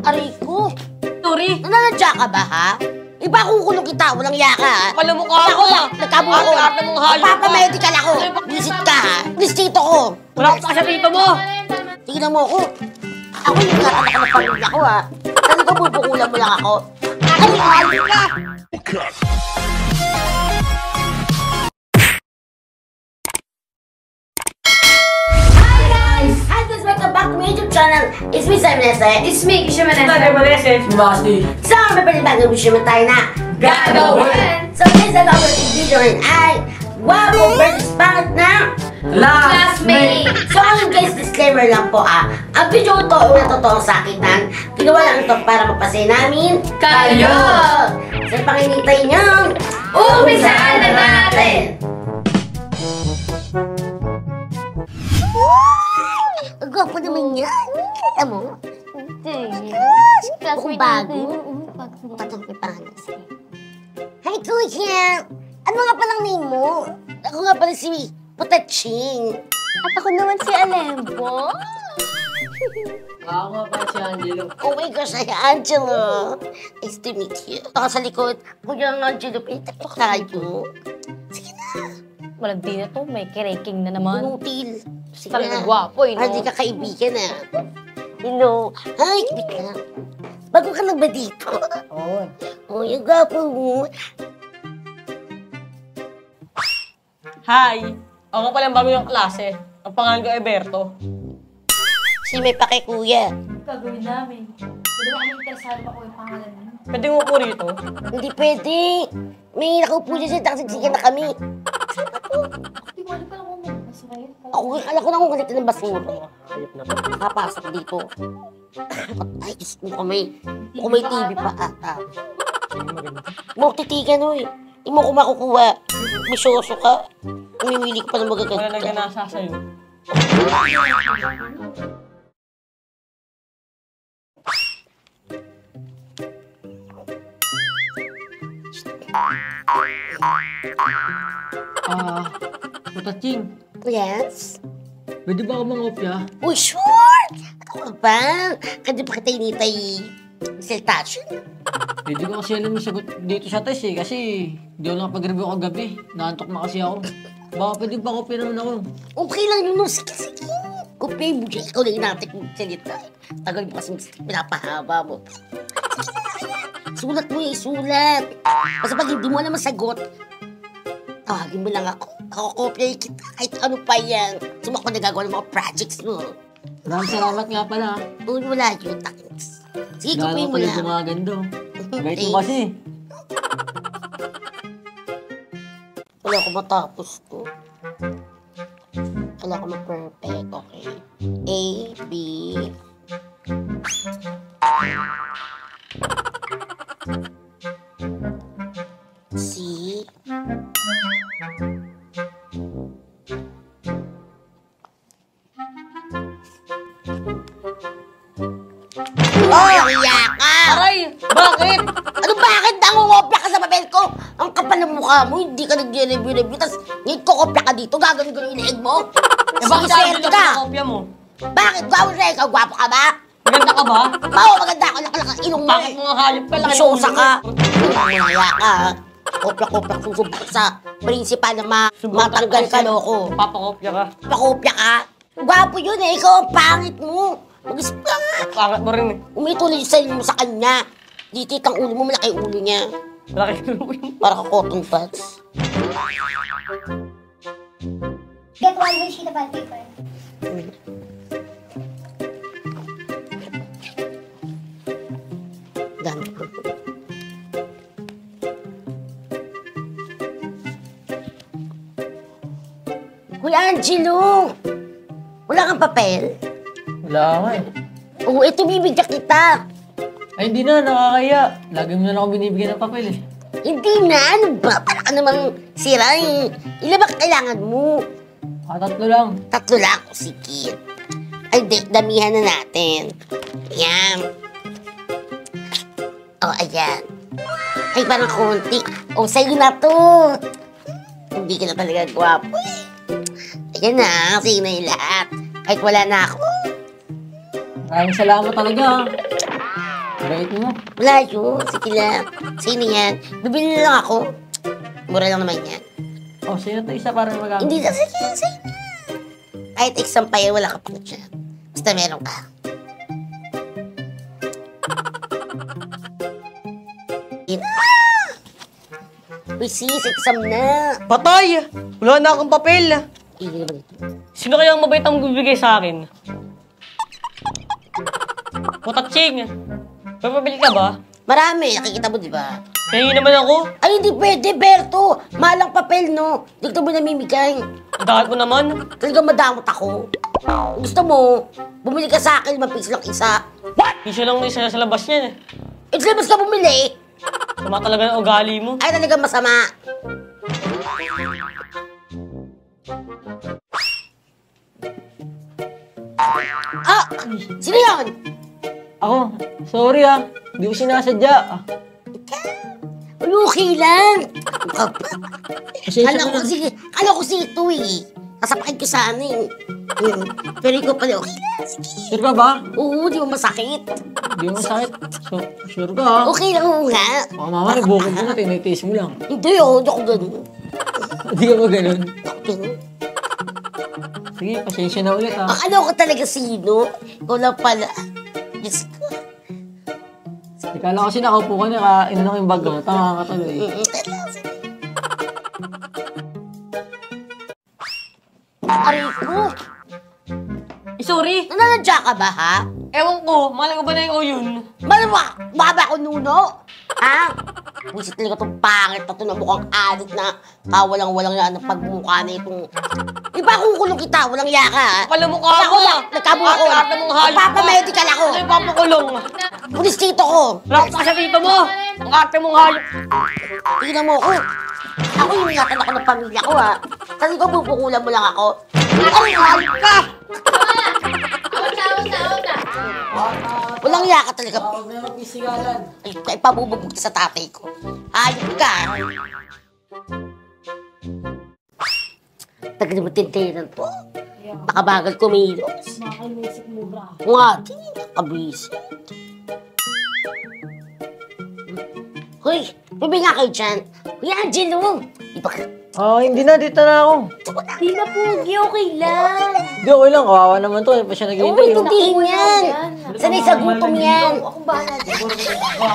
Aray ko. Turi. Nananadya ka ba, ha? Iba kukulong kita, walang yaka, ha? Kapal mo ka ako. Nagkabuko. Ate mong hayop ka. Papamedical ako. Visit ka, ha? Listito ko. Wala ka sa tito mo. Tingnan mo ako. Ako yung katanak ng pamilya ko, ha? Kasi ko bubukulan mo lang ako. Ay, hayop ka! Welcome back to my YouTube channel. It's me, Sam Nese. It's me, Kisha Manesa. Basti. So, may panibagong video tayo na Gagawin! So, guys, ang ating video rin ay Wapo versus Pangit na Classmate! So, ngayon guys, disclaimer lang po ang video ito ay wala totoong sakitan. Ginawa lang ito para mapasaya namin Kayo! So, panginintay nyo, Umpisahan na natin! Ang gwapo naman yan. Kita mo? Kung bago. Patang may pangalan. Hi, Kuya! Ano nga palang name mo? Ako nga pala si Putaching. At ako naman si Alembo. Ako nga pala si Angelo. Oh my gosh, hi, Angelo. Nice to meet you. Ako sa likod. Kuya Angelo, pinitaktok tayo. Sige na. Malagdi na to, may kireking na naman. Inutil. Sige Talagang na. gwapo, eh, no? Hindi ka kaibigan, Hello. Hi, wait lang. Bago ka lang ba dito? Oo. Oh, yung gwapo mo. Hi. Ako nga pala ang bago yung klase. Ang pangalan ko ay Berto. Si may pake, kuya. Gagawin namin. Pwede ba kami interesado ako yung pangalan mo? Pwede mo po rito. Hindi pwede. May nakaupo dyan siya, nakasiksikan na kami. Hindi mo alam pala kung may basura yun. Ako, akala ko na kung galit ng basura. Hayop na po. Nakapasok dito. Ay, Diyos mo, kung may TV pa ata. Huwag titigan, oy. Hindi mo ko makukuha. Misyoso ka. Umimili ka pa ng Wala magaganda. naganasa sa'yo. Putaching. Yes? Pwede ba ako mangopya? Uy, sure! Ako ba? Kasi pa kita initay siltation. Hindi ko kasi alam yung sagot dito sa test eh, kasi di ako nakapag-review kagabi. Naantok na kasi ako. Baka pwede pa kopya naman ako. Okay lang yun, no? Sige. Kupay mo dyan. Ikaw na inatik mo salita. Tagal mo kasi pinapahaba mo. Sulat mo isulat. Basta pag hindi mo naman sagot, tawagin mo lang ako. Ako kopya kita. Kahit ano pa yan. Sumak ko nagagawa ng mga projects mo. Maraming salamat nga pala. Uy, wala yun. Thanks. Sige, Lalo kopya mo ko pala lang. gumagando. Bait mo kasi. Wala ko matapos to. Wala ko ma-perfect. Okay. A, B. C. Oh, iya ka! Aray! Bakit? Ano bakit? Nangungopya ka sa papel ko? Ang kapal ng mukha mo, hindi ka nag-review. Tapos ngayon kokopya ka dito, gagawin yung leeg mo. Eh bakit Sige, sabi swerte ka ka. sa kopya mo? Bakit? Gwapo na ikaw, gwapo ka ba? Maganda ka ba? Oo, maganda ako. Nakalaka, inong mo. Bakit mga hayop ka lang? Sosa ka. Mamaya ka. Kopya-kopya susubok sa principal na matanggal ka, loko. Papakopya ka. Pakopya ka. Gwapo yun eh. Ikaw ang pangit mo. Mag-isip ka nga. Pangat mo rin eh. Umituloy yung sarili mo sa kanya. Ditit ang ulo mo, malaki yung ulo niya. Laki ng ulo. Para ka cotton pads. Get one more sheet of bond paper. Dami ko. Kuya Angelo! Wala kang papel? Wala nga eh. Oo, ito bibigyan kita. Ay hindi na, nakakaya. Lagi mo na ako binibigyan ng papel eh. Hindi na, ano ba? Para ka namang sira eh. Ilan ba kailangan mo? Tatlo lang. 3 lang. Sige. Ay, damihan na natin. Ayan. Oh, ayan. Ay, parang konti. Oh, sa'yo na to. Hindi ka na talaga gwapo eh. Ayan na, sa'yo na yung lahat. Kahit wala na ako. Maraming salamat talaga. Bait mo. Malayo, sige lang. Sino yan? Bibili na lang ako. Mura lang naman yan. Oh, sino to isa para magamit? Hindi na, sige, sige na. Kahit exam pa yan, wala ka pa dyan. Basta meron ka. Uy, sis, exam na. Patay! Wala na akong papel. Hindi naman ito. Sino kaya ang mabait ang bibigay sa akin? Putaching! May papel ka ba? Marami, nakikita mo, di ba? Pahingi naman ako. Ay, hindi pwede, Berto. Malang papel, no? Dito mo namimigay. Ang dahil mo naman. Talagang madamot ako. Gusto mo, bumili ka sa akin, mapix lang isa. Piso lang mo isa sa labas niyan eh. Eh, labas ka bumili. Tama talaga ng ugali mo. Ay, talagang masama. Ah! Sino yun? Ako, sorry ah. Hindi ko sinasadya. Uy, okay lang. Pasensya Kala ka na. ko si ito eh. Nasapakin ko sa ano eh. Pero ikaw pala, okay lang. Sige. Sure ka ba? Oo, di mo masakit. Hindi mo masakit. So, sure ka ah. Okay lang oo nga. Baka mama, nabukod mo na, tinitiis mo lang. Hindi oh, hindi ako ganun. Hindi ka ba ganun? Hindi ako ganun. Sige, pasensya na ulit ah. Ano ko talaga sino? Ikaw lang pala. Diyos ko. Ikala ko kasi nakaupo ka na, inanong yung bag mo. Tama ka tuloy. Aray ko. Sorry. Nananadya ka ba, ha? Ewan ko, mahal ko ba na yung yun? Malwa! Baba ko nuno! Ha? Busit talaga itong pangit na ito na mukhang adik na kawalang-walang yan ang pagmumukha na itong... Iba kung kulong kita, walang yaka, ha? Palamukha Ako mo. na, nagkabukol. Ate mong hayop. Papamedical ako. Ano yung papakulong? Pulis dito ko. Wala ka sa tito mo. Ang ate mong hayop. Tingnan mo ako. Ako yung ingatan ako ng pamilya ko, ha? Kasi ko bubukulan mo lang ako. Ay, hayop ka! Walang yaka talaga. Huwag na magpisigalan. Ay, pabububog sa tatay ko. Hayop ka! Tagal mo tintinan to. Nakabagal kumilos. Nakakainisip mo, bra. Nga, nakabisi. Hoy, bibig nga kayo dyan. Hoy, Angelo! Iba ka. Hindi na, dito na ako. Di na Pugi, okay lang. Hindi, okay lang. Kawawa naman to. Hindi pa siya Huwag naghihintay. mo intindihin yan. Sanay sa gutom yan. Akong bahala dyan.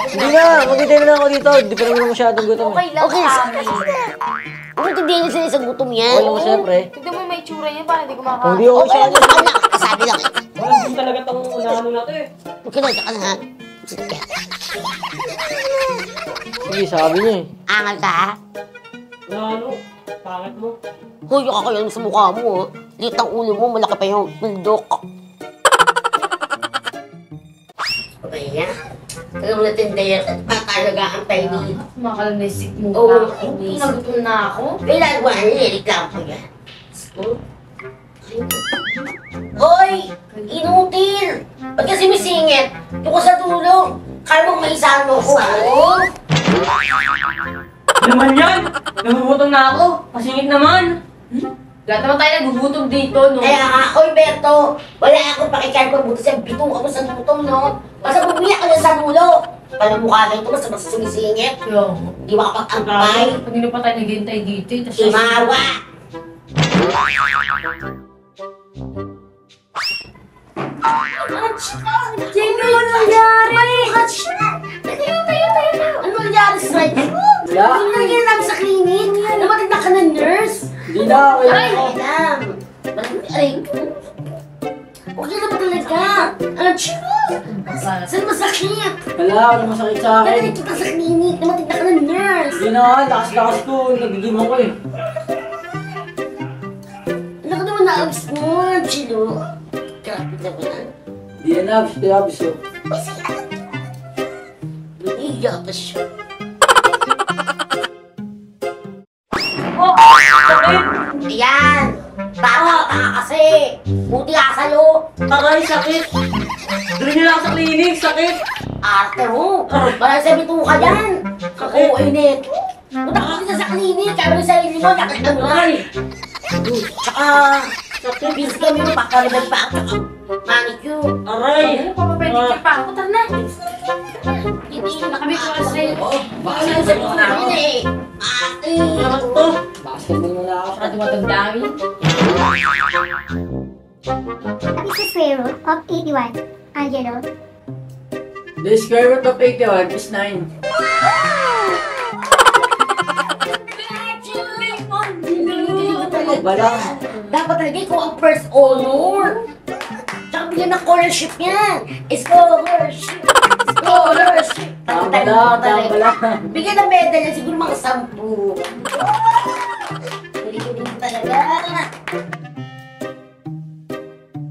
Hindi na, maghintay na lang ako dito. Hindi pa naman masyadong gutom Okay eh. lang Okay, sa sige. amin. Huwag mo intindihin yan sanay sa gutom yan. Okay naman siyempre. Tignan mo yung may tsura niya, parang hindi Kung kumakain. hindi ako Okay sa lang, okay lang. Kasabi lang eh. Walang din talaga itong unahano na to eh. Okay lang, ka na ha. Sige. Sige, sabi niya eh. Angal ka ha? Unahano. Pangit mo. Hoy, kakayan sa mukha mo ha. Liit ang ulo mo, malaki pa yung tuldok. Okay yan. Tagal mo natin dahil talaga ang tayo dito. Makalanisip mo, Oo, bra. Nagutom na ako. Kailan ko ano yan, reklamo ko yan. Hoy! Inutil! Ba't kasi misingit? Doon ko sa dulo. Kala mo may isang mo ko, ano? Ano naman yan? Nagugutom na ako. Pasingit naman. Lahat naman tayo nagugutom dito, no? Kaya nga, oy Berto, wala akong pakikaan kung buti sa bito ka mo sa gutom, no? Basta bumiyak ka lang sa dulo. Paano mukha na ito, basta sumisingit. Yo. Di makapag-angkay. Kanina pa tayo naghihintay dito, eh. Tas Imawa! Jenny, ano nangyari? Ano nangyari sa inyo? Wala. Ano nangyari lang sa klinik? Namatid na ka ng nurse? Hindi na, okay lang ako. Ay, alam. Aray ko. Okay na ba talaga? Alam, churros! Saan masakit? Wala, wala masakit sa akin. Dahil kita sa klinik, namatid na ka ng nurse. Hindi na, lakas-lakas ko. Nagigim ako eh. Ano ka naman na-abs mo, Chilo? Grabe na ba na? Hindi yan abs, hindi abs yun. Uy, sige, alam mo. Nahiya pa siya. Oh! Sakit! Ayan! Tama ka kasi! Buti ka sa'yo! Aray, sakit! Dali niyo lang sa klinik, sakit! Arte mo! Parang sabi ka yan! Kakuha net! Punta ka kasi sa klinik! Kaya mo sa sarili mo, nakita mo na! Tsaka, busy kami mo, pakalabag pa ako. Manicure! Aray! Ano pa, papedicure pa ako, tara na. sabi ko na eh. Ano to? Basketball mo na ako. Saka tumatandami. What is the square root of 81? Angelo? The square root of 81 is 9. Wala. Dapat talaga ikaw ang first honor. Tsaka bigyan ng scholarship yan. Scholarship. Scholarship. Tama lang. Bigyan ng medal yan, siguro mga 10. Galing talaga.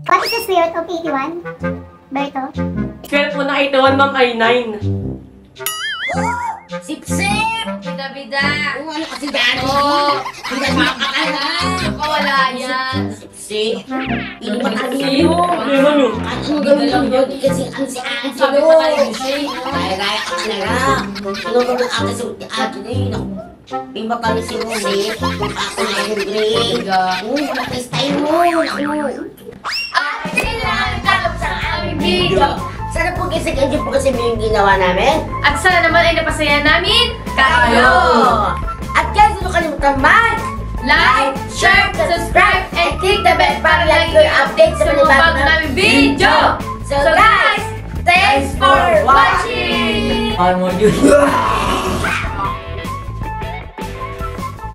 What is the square root of 81? Berto? Square po na 81, ma'am, ay 9. Sip-sip! Bida-bida. Kung ano kasi dyan? Oo. Hindi mo makakala. Wala yan. Sip-sip. Hindi matalino. Ano ma'am yun? Ano gawin mo yun? Kasi ang si Sabi Angelo. pa tayo siya. Kaya ka talaga. Ano mo ng ate sa Angelo eh. Naku. May matalo si Muli. Ako na yung grade. Wala kayo style mo. Naku. At kailangan tanong sa aming video. Sana po kasi ganyan po kasi yung ginawa namin. At sana naman ay napasaya namin kayo. At guys, huwag kalimutan Like, share, subscribe, and click the bell para lagi kayo update sa mga bago namin video. So guys, thanks for watching! Paano mo yun?